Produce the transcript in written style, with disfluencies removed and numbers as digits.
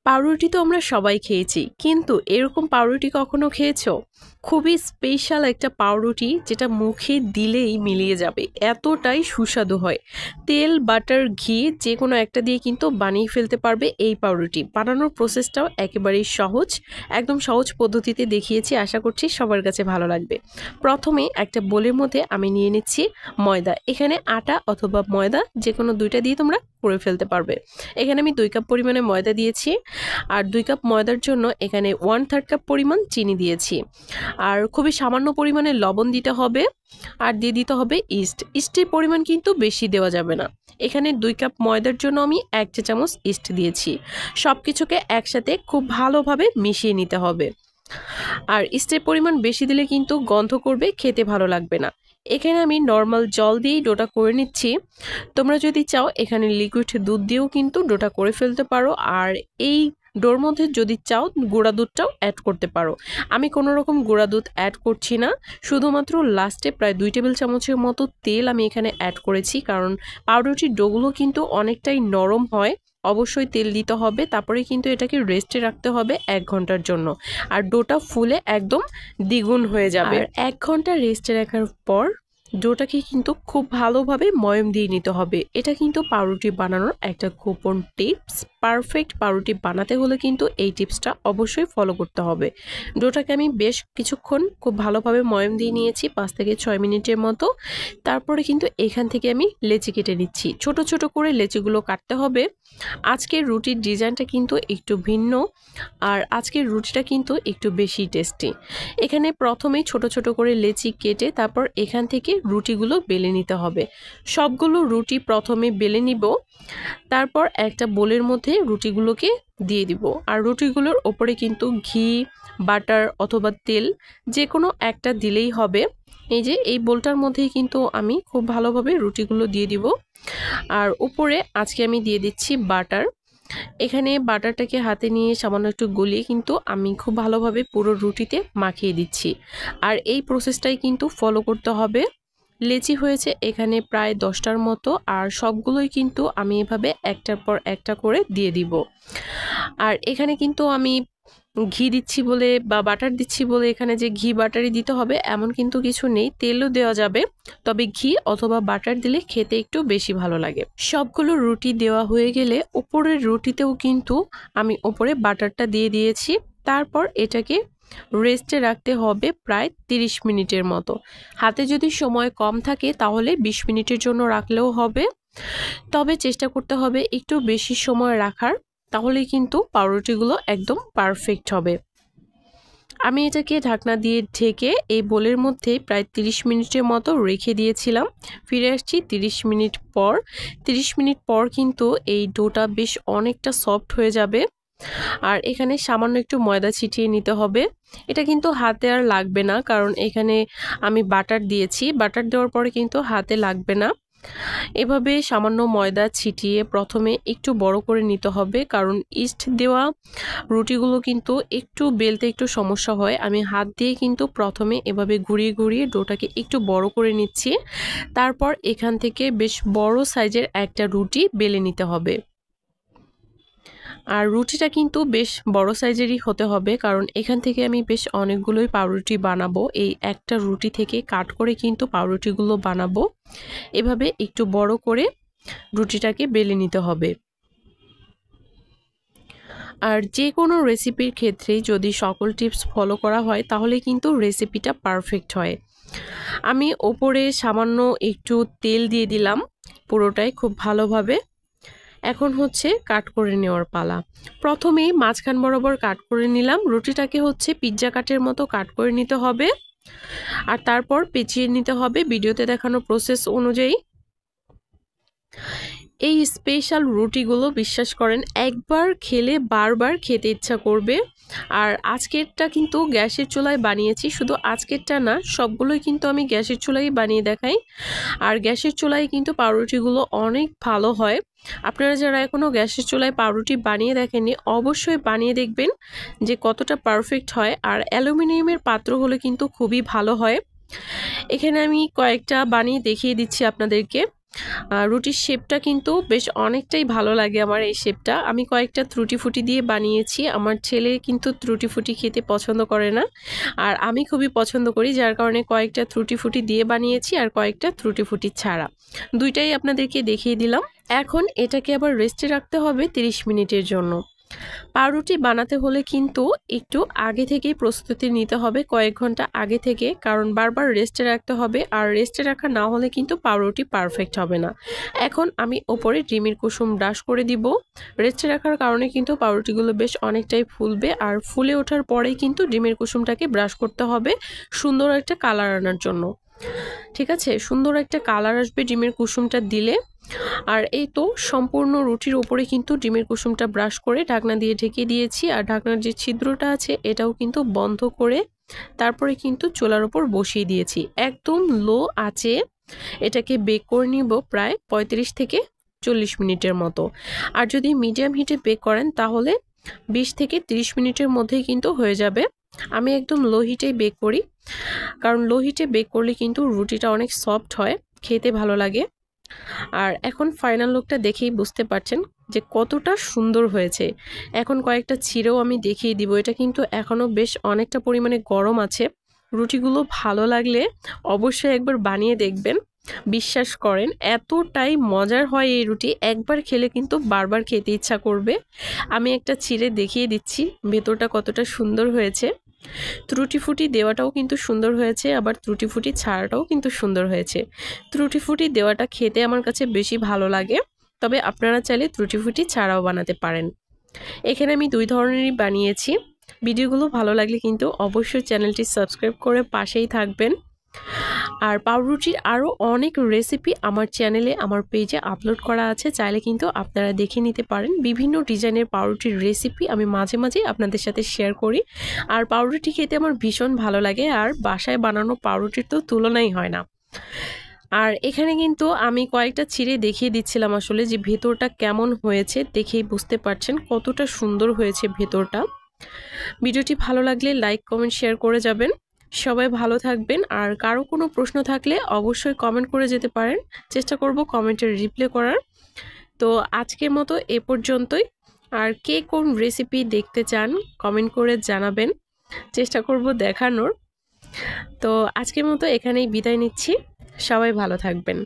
পাউরুটি তো আমরা সবাই খেয়েছি, কিন্তু এরকম পাউরুটি কখনো খেয়েছো? খুবই স্পেশাল একটা পাউরুটি, যেটা মুখে দিলেই মিলিয়ে যাবে, এতটাই সুস্বাদু হয়। তেল, বাটার, ঘি যে কোনো একটা দিয়ে কিন্তু বানিয়ে ফেলতে পারবে এই পাউরুটি। বানানোর প্রসেসটাও একেবারেই সহজ, একদম সহজ পদ্ধতিতে দেখিয়েছি। আশা করছি সবার কাছে ভালো লাগবে। প্রথমে একটা বোলের মধ্যে আমি নিয়ে নিচ্ছি ময়দা। এখানে আটা অথবা ময়দা যে কোনো দুইটা দিয়ে তোমরা করে ফেলতে পারবে। এখানে আমি 2 কাপ পরিমাণে ময়দা দিয়েছি, আর 2 কাপ ময়দার জন্য এখানে 1/3 কাপ পরিমাণ চিনি দিয়েছি, আর খুবই সামান্য পরিমাণে লবণ দিতে হবে, আর দিয়ে দিতে হবে ইস্ট। ইস্টের পরিমাণ কিন্তু বেশি দেওয়া যাবে না। এখানে 2 কাপ ময়দার জন্য আমি 1 চা চামচ ইস্ট দিয়েছি। সব কিছুকে একসাথে খুব ভালোভাবে মিশিয়ে নিতে হবে। আর ইস্টের পরিমাণ বেশি দিলে কিন্তু গন্ধ করবে, খেতে ভালো লাগবে না। এখানে আমি নর্মাল জল দিয়েই ডোটা করে নিচ্ছি। তোমরা যদি চাও এখানে লিকুইড দুধ দিয়েও কিন্তু ডোটা করে ফেলতে পারো, আর এই ডোর মধ্যে যদি চাও গুঁড়া দুধটাও অ্যাড করতে পারো। আমি কোনো রকম গুঁড়া দুধ অ্যাড করছি না, শুধুমাত্র লাস্টে প্রায় 2 টেবিল চামচের মতো তেল আমি এখানে অ্যাড করেছি, কারণ পাউরুটির ডোগুলো কিন্তু অনেকটাই নরম হয়। অবশ্যই তেল দিতে হবে, তারপরে কিন্তু এটাকে রেস্টে রাখতে হবে 1 ঘন্টার জন্য, আর ডোটা ফুলে একদম দ্বিগুণ হয়ে যাবে। 1 ঘন্টা রেস্টে রাখার পর ডোটাকে কিন্তু খুব ভালোভাবে ময়ম দিয়ে নিতে হবে। এটা কিন্তু পাউরুটি বানানোর একটা গোপন টিপস। পারফেক্ট পাউরুটি বানাতে হলে কিন্তু এই টিপসটা অবশ্যই ফলো করতে হবে। ডোটাকে আমি বেশ কিছুক্ষণ খুব ভালোভাবে ময়ম দিয়ে নিয়েছি, 5 থেকে 6 মিনিটের মতো। তারপরে কিন্তু এখান থেকে আমি লেচি কেটে নিচ্ছি। ছোট ছোট করে লেচিগুলো কাটতে হবে। আজকের রুটির ডিজাইনটা কিন্তু একটু ভিন্ন, আর আজকের রুটিটা কিন্তু একটু বেশি টেস্টি। এখানে প্রথমেই ছোট ছোট করে লেচি কেটে তারপর এখান থেকে রুটিগুলো বেলে নিতে হবে। সবগুলো রুটি প্রথমে বেলে নিব, তারপর একটা বোলের মধ্যে রুটিগুলোকে দিয়ে দিব, আর রুটিগুলোর ওপরে কিন্তু ঘি, বাটার অথবা তেল যে কোনো একটা দিলেই হবে। এই যে এই বোলটার মধ্যেই কিন্তু আমি খুব ভালোভাবে রুটিগুলো দিয়ে দিব, আর উপরে আজকে আমি দিয়ে দিচ্ছি বাটার। এখানে বাটারটাকে হাতে নিয়ে সামান্য একটু গলিয়ে কিন্তু আমি খুব ভালোভাবে পুরো রুটিতে মাখিয়ে দিচ্ছি, আর এই প্রসেসটাই কিন্তু ফলো করতে হবে। লেচি হয়েছে এখানে প্রায় 10টার মতো, আর সবগুলোই কিন্তু আমি এভাবে একটার পর একটা করে দিয়ে দিব। আর এখানে কিন্তু আমি ঘি দিচ্ছি বলে বা বাটার দিচ্ছি বলে এখানে যে ঘি বাটারই দিতে হবে এমন কিন্তু কিছু নেই, তেলও দেওয়া যাবে, তবে ঘি অথবা বাটার দিলে খেতে একটু বেশি ভালো লাগে। সবগুলো রুটি দেওয়া হয়ে গেলে উপরের রুটিতেও কিন্তু আমি উপরে বাটারটা দিয়ে দিয়েছি। তারপর এটাকে রেস্টে রাখতে হবে প্রায় 30 মিনিটের মতো। হাতে যদি সময় কম থাকে তাহলে 20 মিনিটের জন্য রাখলেও হবে, তবে চেষ্টা করতে হবে একটু বেশি সময় রাখার, তাহলে কিন্তু পাউরুটিগুলো একদম পারফেক্ট হবে। আমি এটাকে ঢাকনা দিয়ে ঢেকে এই বোলের মধ্যে প্রায় 30 মিনিটের মতো রেখে দিয়েছিলাম। ফিরে আসছি 30 মিনিট পর। 30 মিনিট পর কিন্তু এই ডোটা বেশ অনেকটা সফট হয়ে যাবে, আর এখানে সামান্য একটু ময়দা ছিটিয়ে নিতে হবে। এটা কিন্তু হাতে আর লাগবে না, কারণ এখানে আমি বাটার দিয়েছি। বাটার দেওয়ার পরে কিন্তু হাতে লাগবে না। এভাবে সামান্য ময়দা ছিটিয়ে প্রথমে একটু বড় করে নিতে হবে, কারণ ইস্ট দেওয়া রুটিগুলো কিন্তু একটু বেলতে একটু সমস্যা হয়। আমি হাত দিয়ে কিন্তু প্রথমে এভাবে ঘুরিয়ে ঘুরিয়ে ডোটাকে একটু বড় করে নিচ্ছি। তারপর এখান থেকে বেশ বড় সাইজের একটা রুটি বেলে নিতে হবে, আর রুটিটা কিন্তু বেশ বড় সাইজেরই হতে হবে, কারণ এখান থেকে আমি বেশ অনেকগুলোই পাউরুটি বানাবো। এই একটা রুটি থেকে কাট করে কিন্তু পাউরুটিগুলো বানাবো। এভাবে একটু বড় করে রুটিটাকে বেলে নিতে হবে। আর যে কোনো রেসিপির ক্ষেত্রে যদি সকল টিপস ফলো করা হয় তাহলে কিন্তু রেসিপিটা পারফেক্ট হয়। আমি ওপরে সামান্য একটু তেল দিয়ে দিলাম পুরোটাই খুব ভালোভাবে। এখন হচ্ছে কাট করে নেওয়ার পালা। প্রথমেই মাঝখান বরাবর কাট করে নিলাম। রুটিটাকে হচ্ছে পিৎজা কাটের মতো কাট করে নিতে হবে, আর তারপর পেঁচিয়ে নিতে হবে ভিডিওতে দেখানো প্রসেস অনুযায়ী। এই স্পেশাল রুটিগুলো বিশ্বাস করেন একবার খেলে বারবার খেতে ইচ্ছা করবে। আর আজকেরটা কিন্তু গ্যাসের চুলায় বানিয়েছি, শুধু আজকেরটা না, সবগুলোই কিন্তু আমি গ্যাসের চুলায় বানিয়ে দেখাই। আর গ্যাসের চুলায় কিন্তু পাউরুটিগুলো অনেক ভালো হয়। আপনারা যারা এখনও গ্যাসের চুলায় পাউরুটি বানিয়ে দেখেননি অবশ্যই বানিয়ে দেখবেন যে কতটা পারফেক্ট হয়। আর অ্যালুমিনিয়ামের পাত্র হলে কিন্তু খুবই ভালো হয়। এখানে আমি কয়েকটা বানিয়ে দেখিয়ে দিচ্ছি আপনাদেরকে। রুটির শেপটা কিন্তু বেশ অনেকটাই ভালো লাগে আমার এই শেপটা। আমি কয়েকটা ত্রুটি ফুটি দিয়ে বানিয়েছি। আমার ছেলে কিন্তু ত্রুটি ফুটি খেতে পছন্দ করে না, আর আমি খুবই পছন্দ করি, যার কারণে কয়েকটা ত্রুটি ফুটি দিয়ে বানিয়েছি আর কয়েকটা ত্রুটি ফুটি ছাড়া। দুইটাই আপনাদেরকে দেখিয়ে দিলাম। এখন এটাকে আবার রেস্টে রাখতে হবে 30 মিনিটের জন্য। পাউরুটি বানাতে হলে কিন্তু একটু আগে থেকেই প্রস্তুতি নিতে হবে, কয়েক ঘন্টা আগে থেকে, কারণ বারবার রেস্টে রাখতে হবে, আর রেস্টে রাখা না হলে কিন্তু পাউরুটি পারফেক্ট হবে না। এখন আমি ওপরে ডিমের কুসুম ব্রাশ করে দিব। রেস্টে রাখার কারণে কিন্তু পাউরুটিগুলো বেশ অনেকটাই ফুলবে, আর ফুলে ওঠার পরেই কিন্তু ডিমের কুসুমটাকে ব্রাশ করতে হবে সুন্দর একটা কালার আনার জন্য। ঠিক আছে, সুন্দর একটা কালার আসবে ডিমের কুসুমটা দিলে। আর এই তো সম্পূর্ণ রুটির উপরে কিন্তু ডিমের কুসুমটা ব্রাশ করে ঢাকনা দিয়ে ঢেকে দিয়েছি, আর ঢাকনার যে ছিদ্রটা আছে এটাও কিন্তু বন্ধ করে তারপরে কিন্তু চুলার উপর বসিয়ে দিয়েছি। একদম লো আঁচে এটাকে বেক করে নিব প্রায় 35 থেকে 40 মিনিটের মতো। আর যদি মিডিয়াম হিটে বেক করেন তাহলে 20 থেকে 30 মিনিটের মধ্যেই কিন্তু হয়ে যাবে। আমি একদম লো হিটেই বেক করি, কারণ লো হিটে বেক করলে কিন্তু রুটিটা অনেক সফট হয়, খেতে ভালো লাগে। আর এখন ফাইনাল লুকটা দেখেই বুঝতে পারছেন যে কতটা সুন্দর হয়েছে। এখন কয়েকটা ছিঁড়েও আমি দেখিয়ে দিব। এটা কিন্তু এখনও বেশ অনেকটা পরিমাণে গরম আছে। রুটিগুলো ভালো লাগলে অবশ্যই একবার বানিয়ে দেখবেন, বিশ্বাস করেন এতটাই মজার হয় এই রুটি, একবার খেলে কিন্তু বারবার খেতে ইচ্ছা করবে। আমি একটা ছিঁড়ে দেখিয়ে দিচ্ছি ভেতরটা কতটা সুন্দর হয়েছে। ত্রুটি ফুটি দেওয়াটাও কিন্তু সুন্দর হয়েছে, আবার ত্রুটি ফুটি ছাড়াটাও কিন্তু সুন্দর হয়েছে। ত্রুটি ফুটি দেওয়াটা খেতে আমার কাছে বেশি ভালো লাগে, তবে আপনারা চাইলে ত্রুটি ফুটি ছাড়াও বানাতে পারেন। এখানে আমি 2 ধরনেরই বানিয়েছি। ভিডিওগুলো ভালো লাগলে কিন্তু অবশ্যই চ্যানেলটি সাবস্ক্রাইব করে পাশেই থাকবেন। আর পাউরুটির আরও অনেক রেসিপি আমার চ্যানেলে, আমার পেজে আপলোড করা আছে, চাইলে কিন্তু আপনারা দেখে নিতে পারেন। বিভিন্ন ডিজাইনের পাউরুটির রেসিপি আমি মাঝে মাঝে আপনাদের সাথে শেয়ার করি। আর পাউরুটি খেতে আমার ভীষণ ভালো লাগে, আর বাসায় বানানো পাউরুটির তো তুলনাই হয় না। আর এখানে কিন্তু আমি কয়েকটা ছিঁড়ে দেখিয়ে দিচ্ছিলাম আসলে যে ভেতরটা কেমন হয়েছে, দেখেই বুঝতে পারছেন কতটা সুন্দর হয়েছে ভেতরটা। ভিডিওটি ভালো লাগলে লাইক কমেন্ট শেয়ার করে যাবেন। সবাই ভালো থাকবেন, আর কারো কোনো প্রশ্ন থাকলে অবশ্যই কমেন্ট করে যেতে পারেন, চেষ্টা করব কমেন্টের রিপ্লাই করার। তো আজকের মতো এ পর্যন্তই। আর কে কোন রেসিপি দেখতে চান কমেন্ট করে জানাবেন, চেষ্টা করব দেখানোর। তো আজকের মতো এখানেই বিদায় নিচ্ছি, সবাই ভালো থাকবেন।